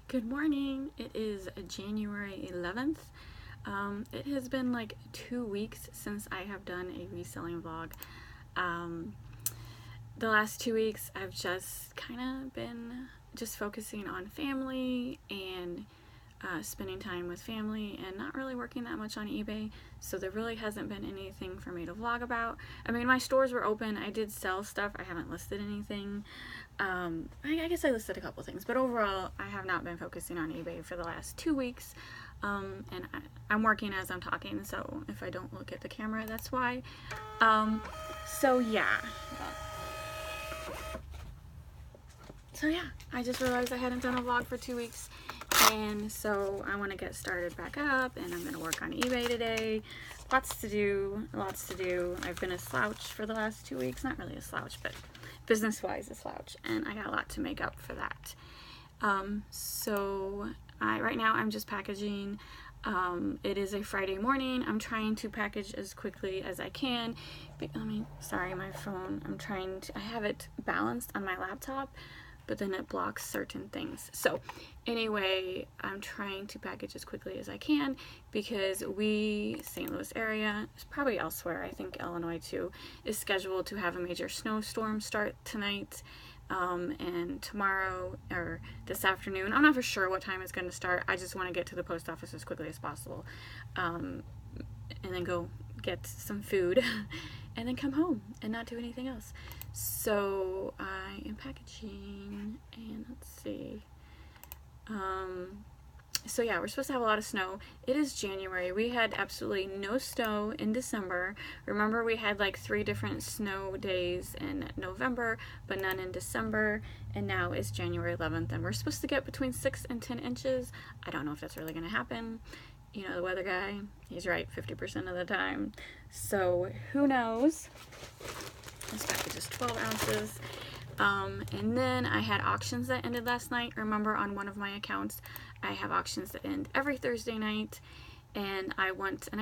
Good morning. It is January 11th. It has been like 2 weeks since I have done a reselling vlog. The last 2 weeks I've just kind of been just focusing on family and spending time with family and not really working that much on eBay, so there really hasn't been anything for me to vlog about. I mean, my stores were open. I did sell stuff. I haven't listed anything. I guess I listed a couple things, but overall I have not been focusing on eBay for the last 2 weeks. And I'm working as I'm talking, so if I don't look at the camera, that's why. So yeah, I just realized I hadn't done a vlog for 2 weeks, and so I want to get started back up, and I'm going to work on eBay today. Lots to do. I've been a slouch for the last 2 weeks. Not really a slouch, but business-wise a slouch, and I got a lot to make up for that. Right now I'm just packaging. It is a Friday morning. I'm trying to package as quickly as I can. Sorry, my phone. I have it balanced on my laptop, but then it blocks certain things. So anyway, I'm trying to package as quickly as I can because St. Louis area, probably elsewhere, I think Illinois too, is scheduled to have a major snowstorm start tonight. And tomorrow or this afternoon. I'm not for sure what time it's going to start. I just want to get to the post office as quickly as possible, and then go get some food and then come home and not do anything else. So I am packaging, and let's see. So yeah, we're supposed to have a lot of snow. It is January. We had absolutely no snow in December. Remember, we had like 3 different snow days in November, but none in December. And now it's January 11th, and we're supposed to get between 6 and 10 inches. I don't know if that's really going to happen. You know, the weather guy, he's right 50% of the time. So who knows? This package is 12 ounces. And then I had auctions that ended last night. Remember, on one of my accounts, I have auctions that end every Thursday night, and I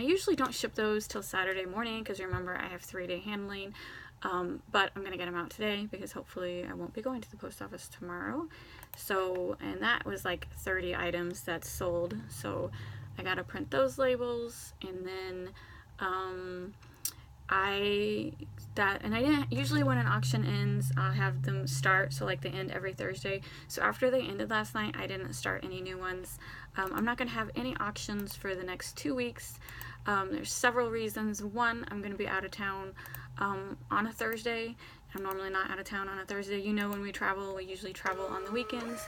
usually don't ship those till Saturday morning because remember, I have 3-day handling. But I'm gonna get them out today because hopefully I won't be going to the post office tomorrow. So, and that was like 30 items that sold. So I gotta print those labels, and then I didn't usually, when an auction ends, I'll have them start, so like they end every Thursday. So after they ended last night, I didn't start any new ones. I'm not gonna have any auctions for the next 2 weeks. There's several reasons. One, I'm gonna be out of town on a Thursday. I'm normally not out of town on a Thursday. You know, when we travel, we usually travel on the weekends.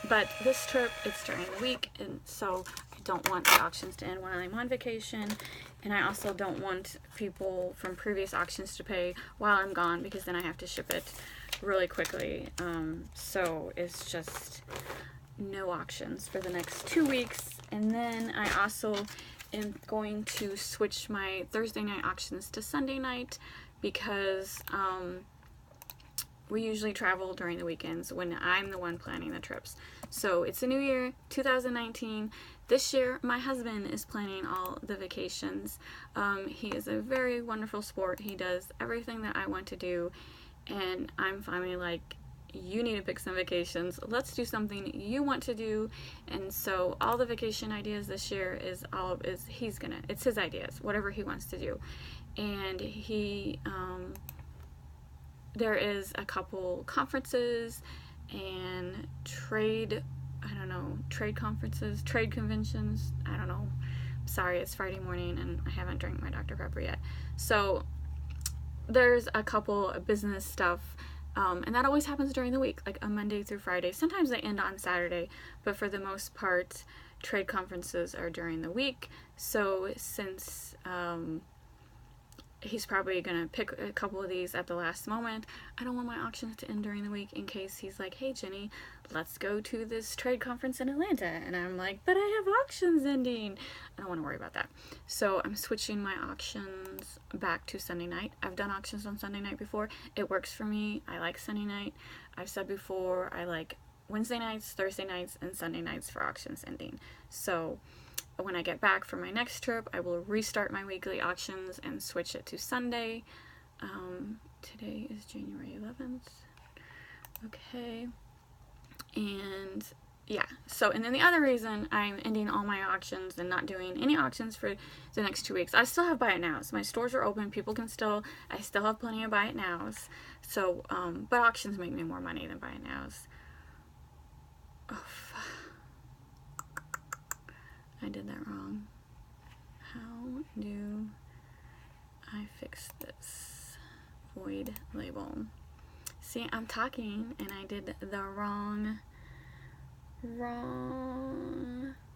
But this trip, it's during the week, and so I don't want the auctions to end while I'm on vacation, and I also don't want people from previous auctions to pay while I'm gone, because then I have to ship it really quickly. So it's just no auctions for the next 2 weeks. And then I also am going to switch my Thursday night auctions to Sunday night because we usually travel during the weekends when I'm the one planning the trips. So it's a new year, 2019. This year, my husband is planning all the vacations. He is a very wonderful sport. He does everything that I want to do, and I'm finally like, you need to pick some vacations. Let's do something you want to do. And so all the vacation ideas this year it's his ideas, whatever he wants to do. And there is a couple conferences and trade conventions. I don't know. Sorry, it's Friday morning and I haven't drank my Dr. Pepper yet. So there's a couple of business stuff, and that always happens during the week, like a Monday through Friday. Sometimes they end on Saturday, but for the most part, trade conferences are during the week. So since he's probably gonna pick a couple of these at the last moment, I don't want my auctions to end during the week in case he's like, hey Jenny, let's go to this trade conference in Atlanta, and I'm like, but I have auctions ending. I don't want to worry about that. So I'm switching my auctions back to Sunday night. I've done auctions on Sunday night before. It works for me. I like Sunday night. I've said before, I like Wednesday nights, Thursday nights, and Sunday nights for auctions ending. So when I get back from my next trip, I will restart my weekly auctions and switch it to Sunday. Today is January 11th. Okay. And yeah. So, and then the other reason I'm ending all my auctions and not doing any auctions for the next 2 weeks, I still have buy it nows. My stores are open. I still have plenty of buy it nows. So, but auctions make me more money than buy it nows. Oh, I did that wrong. How do I fix this? Void label. See, I'm talking and I did the wrong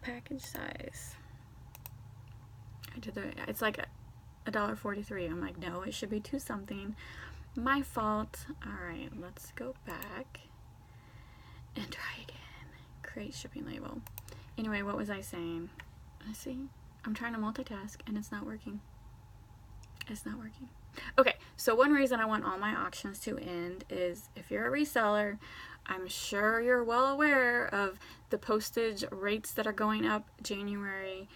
package size. It's like $1.43. I'm like, no, it should be 2 something. My fault. Alright, let's go back and try again. Create shipping label. Anyway, what was I saying? See, I'm trying to multitask and it's not working. It's not working. Okay, so one reason I want all my auctions to end is if you're a reseller, I'm sure you're well aware of the postage rates that are going up January,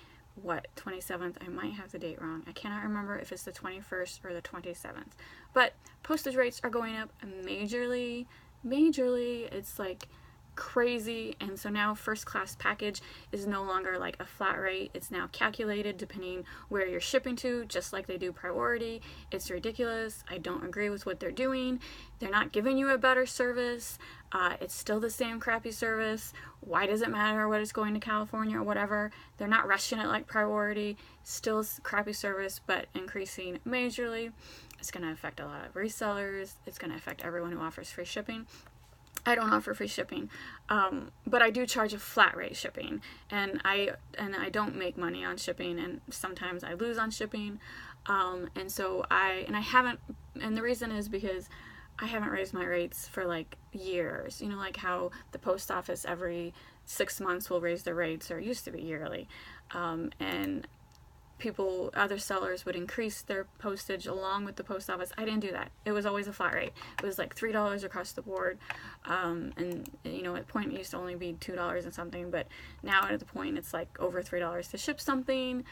27th? I might have the date wrong. I cannot remember if it's the 21st or the 27th. But postage rates are going up majorly. It's like crazy, and so now first class package is no longer like a flat rate. It's now calculated depending where you're shipping to, just like they do priority. It's ridiculous. I don't agree with what they're doing. They're not giving you a better service. It's still the same crappy service. Why does it matter what it's going to California or whatever? They're not rushing it like priority. Still crappy service, but increasing majorly. It's going to affect a lot of resellers. It's going to affect everyone who offers free shipping. I don't offer free shipping, but I do charge a flat rate shipping, and I don't make money on shipping, and sometimes I lose on shipping, and the reason is because I haven't raised my rates for like years. You know, like how the post office every 6 months will raise their rates, or it used to be yearly, and other sellers would increase their postage along with the post office. I didn't do that. It was always a flat rate. It was like $3 across the board. And you know, at the point it used to only be $2 and something, but now at the point it's like over $3 to ship something.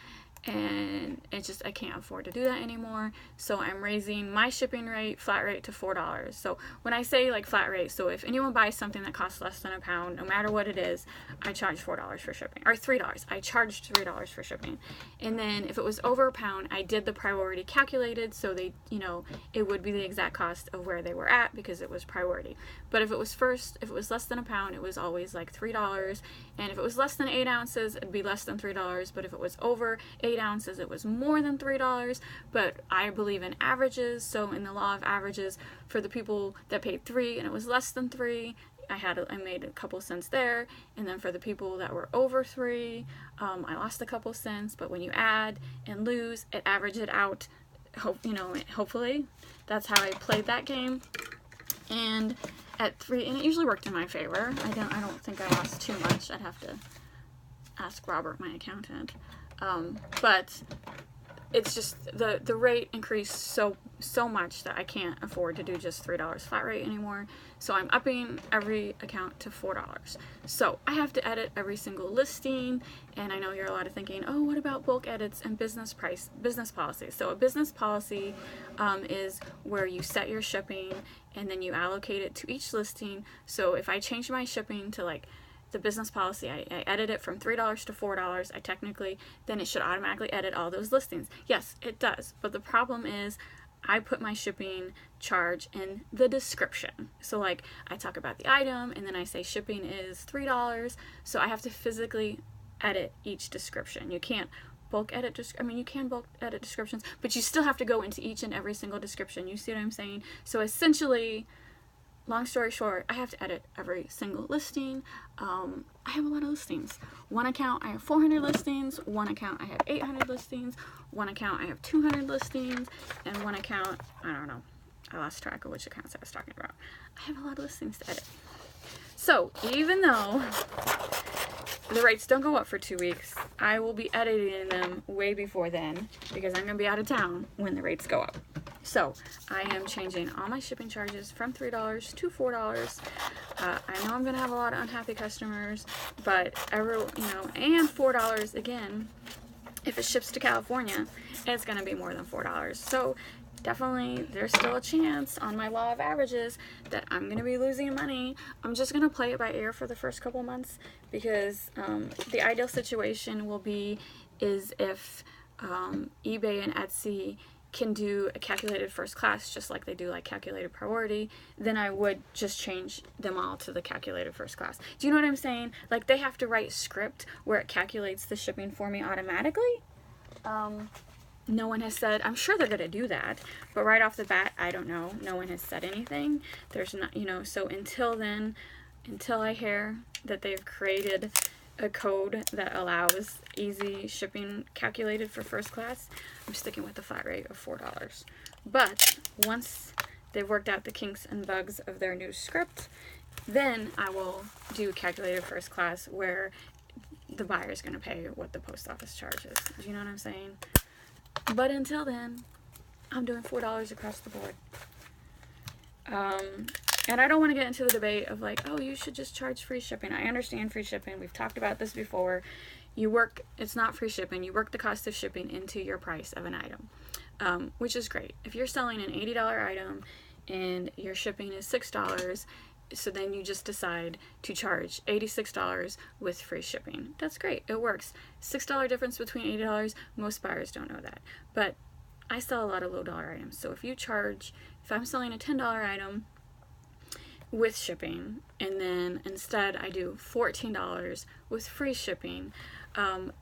And it's just, I can't afford to do that anymore. So I'm raising my shipping rate, flat rate, to $4. So when I say like flat rate, so if anyone buys something that costs less than £1, no matter what it is, I charge $4 for shipping, or $3. I charged $3 for shipping. And then if it was over £1, I did the priority calculated, so they, you know, it would be the exact cost of where they were at because it was priority. But if it was less than £1, it was always like $3. And if it was less than 8 ounces, it'd be less than $3. But if it was over 8 ounces, it was more than $3. But I believe in averages, so in the law of averages, for the people that paid 3 and it was less than 3, I made a couple cents there. And then for the people that were over 3, I lost a couple cents. But when you add and lose, it averages it out. Hopefully that's how I played that game. And at 3, and it usually worked in my favor. I don't think I lost too much. I'd have to ask Robert, my accountant. But it's just the rate increased so much that I can't afford to do just $3 flat rate anymore. So I'm upping every account to $4. So I have to edit every single listing, and I know you're a lot of thinking, oh, what about bulk edits and business policies? So a business policy is where you set your shipping and then you allocate it to each listing. So if I change my shipping to like the business policy, I edit it from $3 to $4, then it should automatically edit all those listings. Yes, it does. But the problem is I put my shipping charge in the description. So like I talk about the item and then I say shipping is $3. So I have to physically edit each description. You can't bulk edit, you can bulk edit descriptions, but you still have to go into each and every single description. You see what I'm saying? So essentially, long story short, I have to edit every single listing. I have a lot of listings. One account, I have 400 listings. One account, I have 800 listings. One account, I have 200 listings. And one account, I don't know. I lost track of which accounts I was talking about. I have a lot of listings to edit. So even though the rates don't go up for 2 weeks, I will be editing them way before then because I'm going to be out of town when the rates go up. So I am changing all my shipping charges from $3 to $4. I know I'm going to have a lot of unhappy customers, but and $4 again, if it ships to California, it's going to be more than $4. So definitely there's still a chance on my law of averages that I'm going to be losing money. I'm just going to play it by ear for the first couple months, because the ideal situation will be is if eBay and Etsy can do a calculated first class just like they do like calculated priority, then I would just change them all to the calculated first class. Do you know what I'm saying? Like, they have to write script where it calculates the shipping for me automatically. No one has said, I'm sure they're going to do that, but right off the bat, I don't know. No one has said anything. There's not, so until then, until I hear that they've created a code that allows easy shipping calculated for first class, I'm sticking with the flat rate of $4. But once they've worked out the kinks and bugs of their new script, then I will do calculated first class where the buyer is going to pay what the post office charges. Do you know what I'm saying? But until then, I'm doing $4 across the board. And I don't want to get into the debate of like, oh, you should just charge free shipping. I understand free shipping. We've talked about this before. It's not free shipping. You work the cost of shipping into your price of an item, which is great. If you're selling an $80 item and your shipping is $6, so then you just decide to charge $86 with free shipping. That's great. It works. $6 difference between $80. Most buyers don't know that. But I sell a lot of low dollar items. So if I'm selling a $10 item with shipping, and then instead I do $14 with free shipping,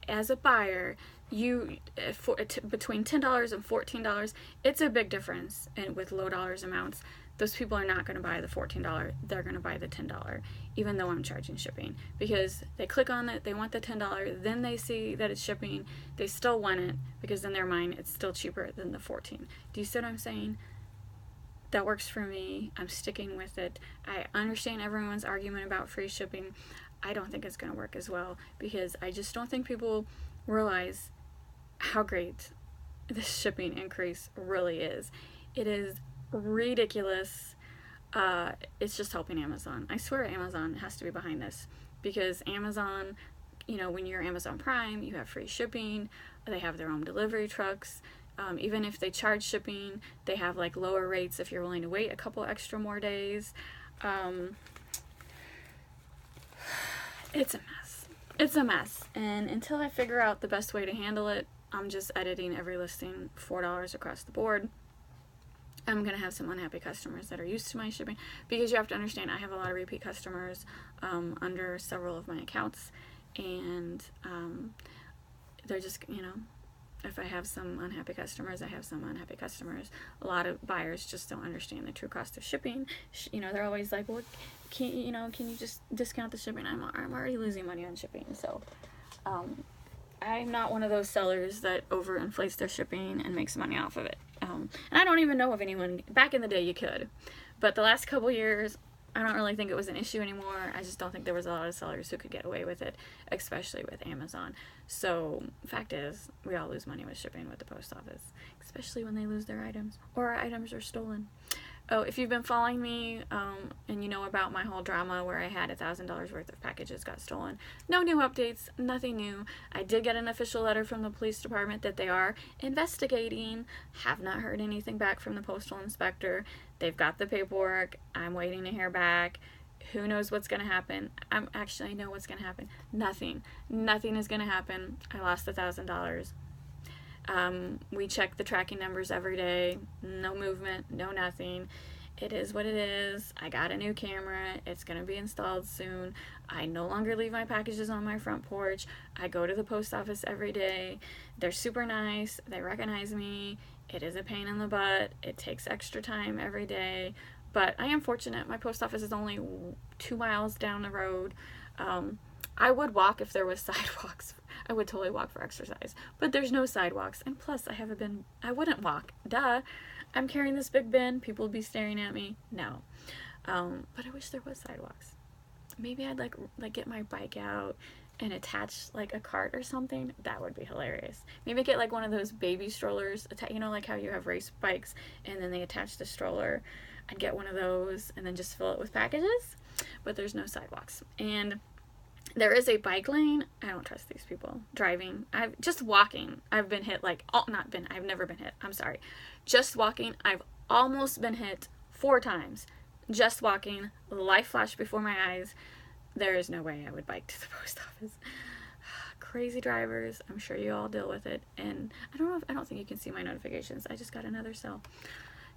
as a buyer, between $10 and $14, it's a big difference. And with low dollars amounts, those people are not going to buy the $14. They're going to buy the $10, even though I'm charging shipping, because they click on it, they want the $10, then they see that it's shipping, they still want it, because in their mind it's still cheaper than the $14. Do you see what I'm saying? That works for me. I'm sticking with it. I understand everyone's argument about free shipping. I don't think it's going to work as well, because I just don't think people realize how great this shipping increase really is. It is ridiculous. It's just helping Amazon. I swear Amazon has to be behind this, because Amazon, when you're Amazon Prime, you have free shipping. They have their own delivery trucks. Even if they charge shipping, they have like lower rates if you're willing to wait a couple extra more days. It's a mess. It's a mess. And until I figure out the best way to handle it, I'm just editing every listing $4 across the board. I'm going to have some unhappy customers that are used to my shipping, because you have to understand I have a lot of repeat customers under several of my accounts, and they're just, if I have some unhappy customers, I have some unhappy customers. A lot of buyers just don't understand the true cost of shipping. They're always like, well, can you just discount the shipping? I'm already losing money on shipping. So I'm not one of those sellers that overinflates their shipping and makes money off of it. And I don't even know of anyone. Back in the day you could, but the last couple years, I don't really think it was an issue anymore. I just don't think there was a lot of sellers who could get away with it, especially with Amazon. So, fact is, we all lose money with shipping with the post office, especially when they lose their items or our items are stolen. Oh, if you've been following me and you know about my whole drama where I had $1,000 worth of packages got stolen, no new updates, nothing new. I did get an official letter from the police department that they are investigating. Have not heard anything back from the postal inspector. They've got the paperwork. I'm waiting to hear back. Who knows what's going to happen? I know what's going to happen. Nothing is going to happen. I lost $1,000. We check the tracking numbers every day. No movement, no nothing. It is what it is. I got a new camera. It's going to be installed soon. I no longer leave my packages on my front porch. I go to the post office every day. They're super nice. They recognize me. It is a pain in the butt. It takes extra time every day. But I am fortunate. My post office is only 2 miles down the road. I would walk if there was sidewalks. I would totally walk for exercise. But there's no sidewalks. And plus, I wouldn't walk. Duh. I'm carrying this big bin. People would be staring at me. No. But I wish there was sidewalks. Maybe I'd like get my bike out and attach like a cart or something. That would be hilarious. Maybe get like one of those baby strollers. Like how you have race bikes and then they attach the stroller. I'd get one of those and then just fill it with packages. But there's no sidewalks. And There is a bike lane. I don't trust these people driving. I've just walking. I've been hit like, oh, not been, I've never been hit. I'm sorry. Just walking. I've almost been hit 4 times. Just walking. Life flashed before my eyes. There is no way I would bike to the post office. Crazy drivers. I'm sure you all deal with it. And I don't think you can see my notifications. I just got another cell.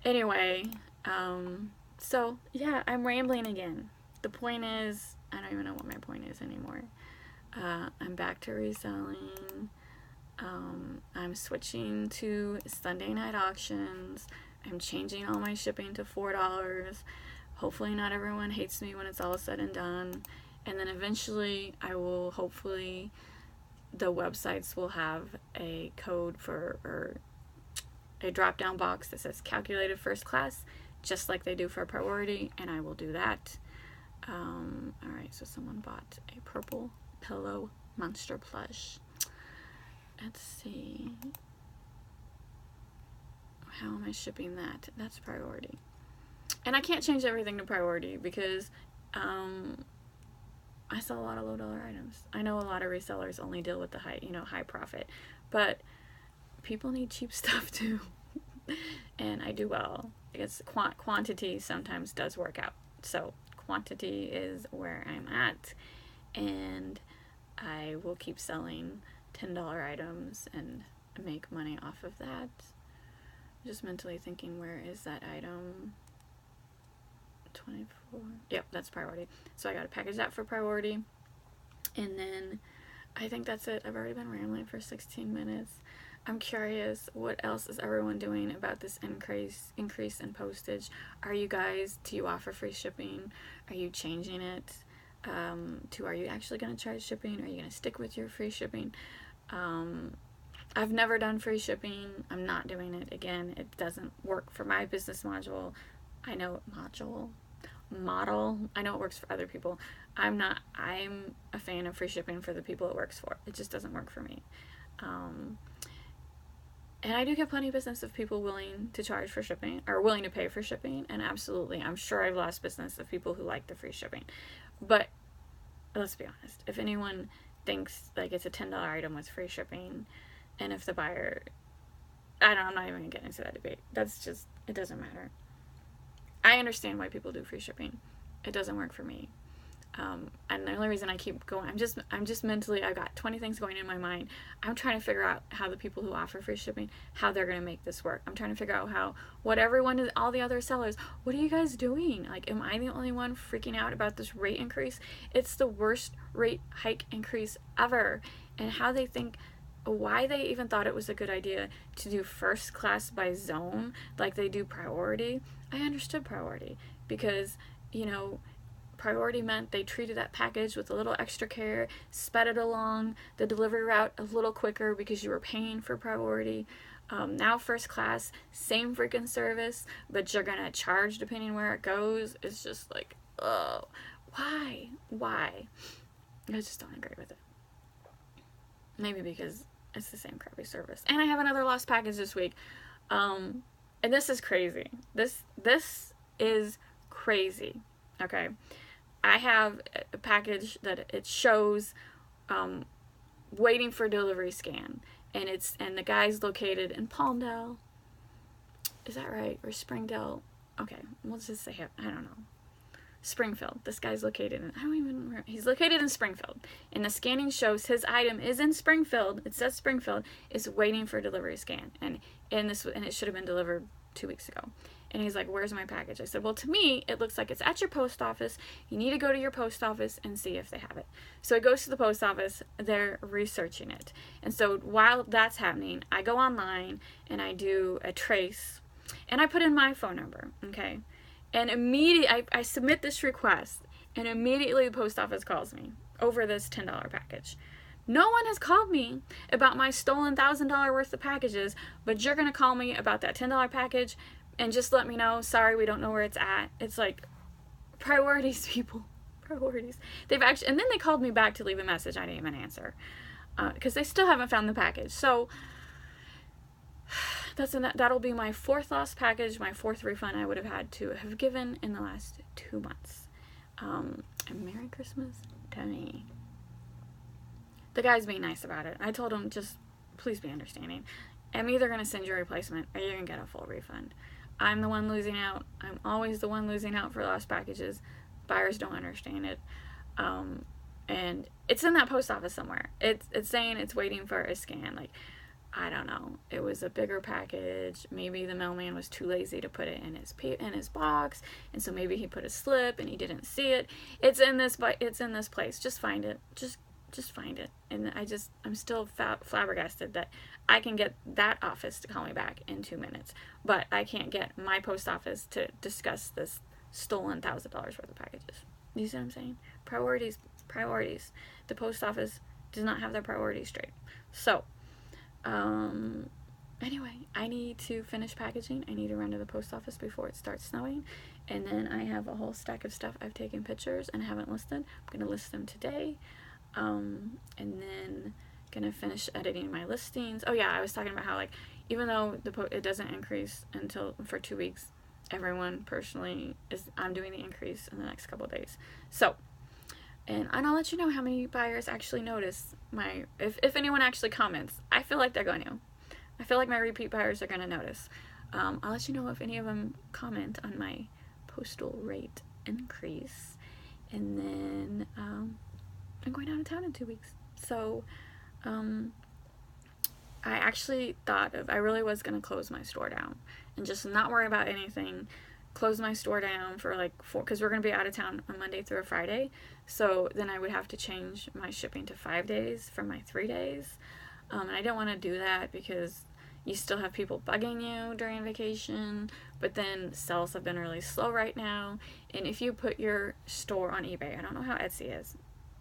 Anyway, so yeah, I'm rambling again. The point is, I don't even know what my point is anymore. I'm back to reselling. I'm switching to Sunday night auctions. I'm changing all my shipping to $4. Hopefully not everyone hates me when it's all said and done. And then eventually hopefully the websites will have a code or a drop down box that says calculated first class, just like they do for priority, and I will do that. Alright, so someone bought a purple pillow monster plush. Let's see. How am I shipping that? That's priority. And I can't change everything to priority because I sell a lot of low dollar items. I know a lot of resellers only deal with the high profit, but people need cheap stuff too. And I do well. I guess quantity sometimes does work out. So quantity is where I'm at, and I will keep selling $10 items and make money off of that. Just mentally thinking, where is that item? 24. Yep, that's priority. So I gotta package that for priority. And then I think that's it. I've already been rambling for 16 minutes. I'm curious, what else is everyone doing about this increase in postage? Do you offer free shipping? Are you changing it are you actually going to charge shipping? Are you going to stick with your free shipping? I've never done free shipping. I'm not doing it again. It doesn't work for my business model. I know I know it works for other people. I'm a fan of free shipping for the people it works for. It just doesn't work for me. And I do get plenty of business of people willing to charge for shipping, or willing to pay for shipping, and absolutely, I'm sure I've lost business of people who like the free shipping. But let's be honest, if anyone thinks like it's a $10 item with free shipping, and if the buyer, I'm not even gonna get into that debate. It doesn't matter. I understand why people do free shipping. It doesn't work for me. And the only reason I keep going, I'm just mentally, I've got 20 things going in my mind. I'm trying to figure out how the people who offer free shipping, how they're going to make this work. I'm trying to figure out all the other sellers, what are you guys doing? Like, am I the only one freaking out about this rate increase? It's the worst rate hike increase ever. And why they even thought it was a good idea to do first class by zone like they do priority. I understood priority because, priority meant they treated that package with a little extra care, sped it along the delivery route a little quicker because you were paying for priority. Now first class, same freaking service, but you're gonna charge depending where it goes. It's just like, oh, why? I just don't agree with it. Maybe because it's the same crappy service. And I have another lost package this week. And this is crazy. This is crazy. Okay. I have a package that it shows waiting for delivery scan, and the guy's located in Palmdale. Is that right? Or Springdale? Okay, we'll just say I don't know. Springfield. This guy's located in he's located in Springfield, and the scanning shows his item is in Springfield. It says Springfield is waiting for delivery scan, and it should have been delivered 2 weeks ago. And he's like, where's my package? I said, well, to me, it looks like it's at your post office. You need to go to your post office and see if they have it. So he goes to the post office. They're researching it. And so while that's happening, I go online and I do a trace. And I put in my phone number, okay? And immediately, I submit this request. And immediately the post office calls me over this $10 package. No one has called me about my stolen $1,000 worth of packages, but you're going to call me about that $10 package and just let me know, sorry, we don't know where it's at. It's like, priorities, people. Priorities. And then they called me back to leave a message. I didn't even answer. Because they still haven't found the package. So, that'll be my 4th lost package, my 4th refund I would have had to have given in the last 2 months. And Merry Christmas to me. the guy's being nice about it. I told him, just please be understanding. I'm either going to send you a replacement or you're going to get a full refund. I'm the one losing out. I'm always the one losing out for lost packages. Buyers don't understand it. And it's in that post office somewhere. It's saying it's waiting for a scan. Like, I don't know. It was a bigger package. Maybe the mailman was too lazy to put it in his box, and so maybe he put a slip and he didn't see it. It's in this place. Just find it. Just find it. And I'm still flabbergasted that I can get that office to call me back in 2 minutes, but I can't get my post office to discuss this stolen $1,000 worth of packages. You see what I'm saying? Priorities. The post office does not have their priorities straight. So, anyway, I need to finish packaging. I need to run to the post office before it starts snowing. And then I have a whole stack of stuff I've taken pictures and haven't listed. I'm going to list them today. And then going to finish editing my listings. Oh yeah, I was talking about how, like, even though it doesn't increase until for 2 weeks, everyone personally I'm doing the increase in the next couple of days. So, and I'll let you know how many buyers actually notice if anyone actually comments. I feel like they're going to. I feel like my repeat buyers are going to notice. I'll let you know if any of them comment on my postal rate increase. And then I'm going out of town in 2 weeks. So I actually I really was going to close my store down and just not worry about anything. Close my store down for like 4, because we're going to be out of town on Monday through a Friday. So then I would have to change my shipping to 5 days from my 3 days. And I didn't want to do that because you still have people bugging you during vacation, but then sales have been really slow right now. And if you put your store on eBay, I don't know how Etsy is.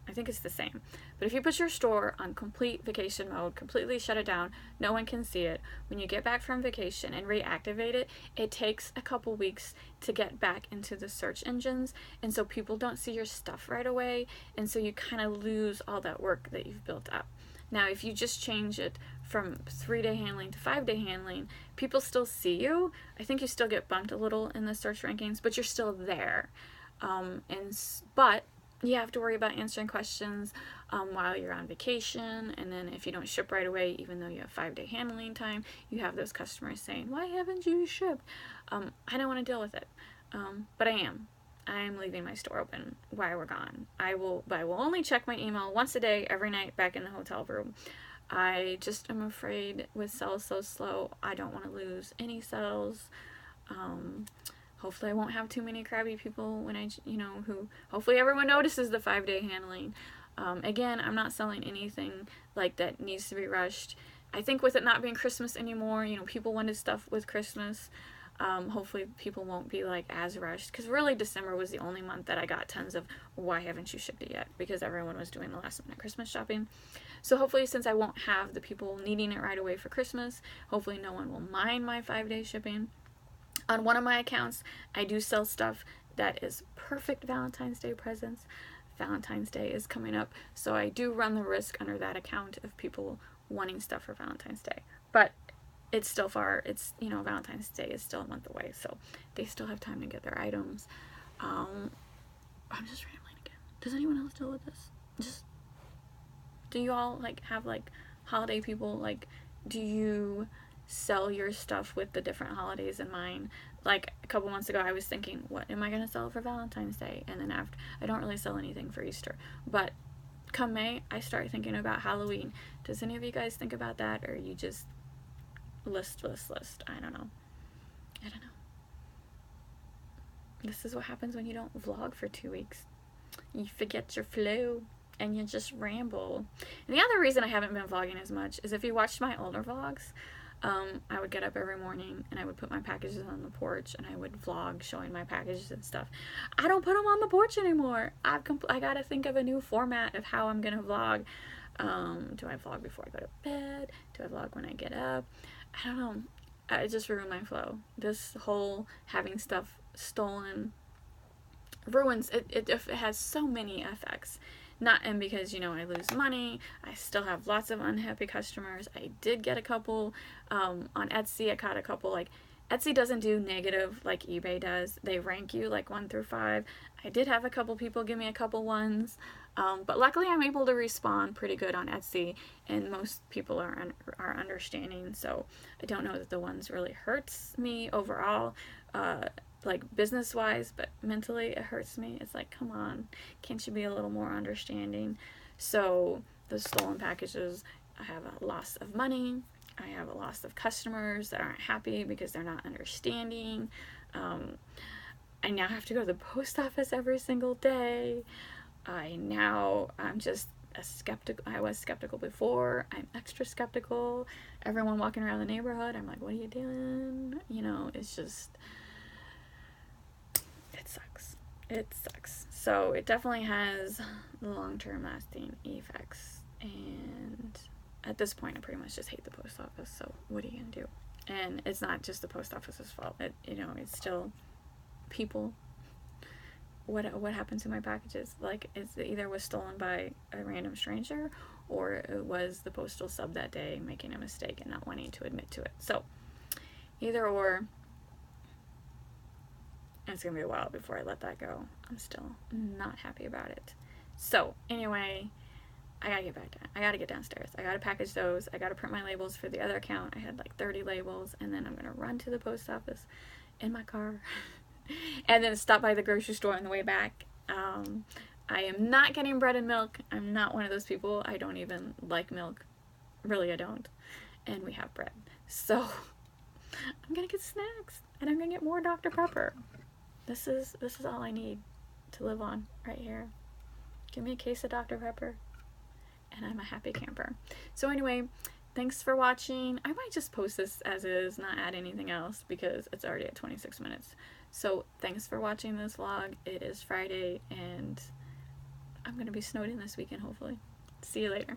I think it's the same. But if you put your store on complete vacation mode, completely shut it down, no one can see it. When you get back from vacation and reactivate it, it takes a couple weeks to get back into the search engines. And so people don't see your stuff right away. And so you kind of lose all that work that you've built up. Now, if you just change it from 3-day handling to 5-day handling, people still see you. I think you still get bumped a little in the search rankings, but you're still there. But you have to worry about answering questions while you're on vacation, and then if you don't ship right away, even though you have 5-day handling time, you have those customers saying, why haven't you shipped? I don't want to deal with it, but I'm leaving my store open while we're gone. I will only check my email once a day, every night, back in the hotel room. I just am afraid with sales so slow, I don't want to lose any sales. Hopefully I won't have too many crabby people when hopefully everyone notices the 5-day handling. Again, I'm not selling anything like that needs to be rushed. I think with it not being Christmas anymore, people wanted stuff with Christmas. Hopefully people won't be like as rushed, because really December was the only month that I got tons of why haven't you shipped it yet, because everyone was doing the last minute Christmas shopping. So hopefully, since I won't have the people needing it right away for Christmas, hopefully no one will mind my 5-day shipping. On one of my accounts, I do sell stuff that is perfect Valentine's Day presents. Valentine's Day is coming up, so I do run the risk under that account of people wanting stuff for Valentine's Day. But it's still Valentine's Day is still a month away, so they still have time to get their items. I'm just rambling again. Does anyone else deal with this? Do you all have holiday people? Do you sell your stuff with the different holidays in mind? Like a couple months ago, I was thinking, what am I going to sell for Valentine's Day? And then after, I don't really sell anything for Easter. But come May, I start thinking about Halloween. Does any of you guys think about that, or you just list? I don't know. This is what happens when you don't vlog for 2 weeks. You forget your flow and you just ramble. And the other reason I haven't been vlogging as much is if you watched my older vlogs, I would get up every morning and I would put my packages on the porch and I would vlog showing my packages and stuff. I don't put them on the porch anymore. I gotta think of a new format of how I'm gonna vlog. Do I vlog before I go to bed? Do I vlog when I get up? I don't know. It just ruined my flow. This whole having stuff stolen ruins it. It has so many effects. And because, I lose money, I still have lots of unhappy customers. I did get a couple, on Etsy, I caught a couple, Etsy doesn't do negative like eBay does. They rank you like 1 through 5. I did have a couple people give me a couple ones, but luckily I'm able to respond pretty good on Etsy, and most people are understanding. So I don't know that the ones really hurts me overall, like business wise, but mentally it hurts me. It's like, come on, can't you be a little more understanding? So the stolen packages, I have a loss of money. I have a loss of customers that aren't happy because they're not understanding. I now have to go to the post office every single day. I'm just a skeptic. I was skeptical before. I'm extra skeptical. Everyone walking around the neighborhood, I'm like, what are you doing? You know, it's just, it sucks. It sucks. So it definitely has long-term lasting effects. And at this point, I pretty much just hate the post office. So what are you gonna do? And it's not just the post office's fault. It's still people. What happened to my packages? Like, it either was stolen by a random stranger, or it was the postal sub that day making a mistake and not wanting to admit to it. So either or. It's gonna be a while before I let that go. I'm still not happy about it. So anyway, I gotta get back down. I gotta get downstairs. I gotta package those. I gotta print my labels for the other account. I had like 30 labels, and then I'm gonna run to the post office in my car, and then stop by the grocery store on the way back. I am not getting bread and milk. I'm not one of those people. I don't even like milk. Really, I don't. And we have bread. So I'm gonna get snacks, and I'm gonna get more Dr. Pepper. This is all I need to live on right here. Give me a case of Dr. Pepper, and I'm a happy camper. So anyway, thanks for watching. I might just post this as is, not add anything else, because it's already at 26 minutes. So thanks for watching this vlog. It is Friday, and I'm going to be snowed in this weekend, hopefully. See you later.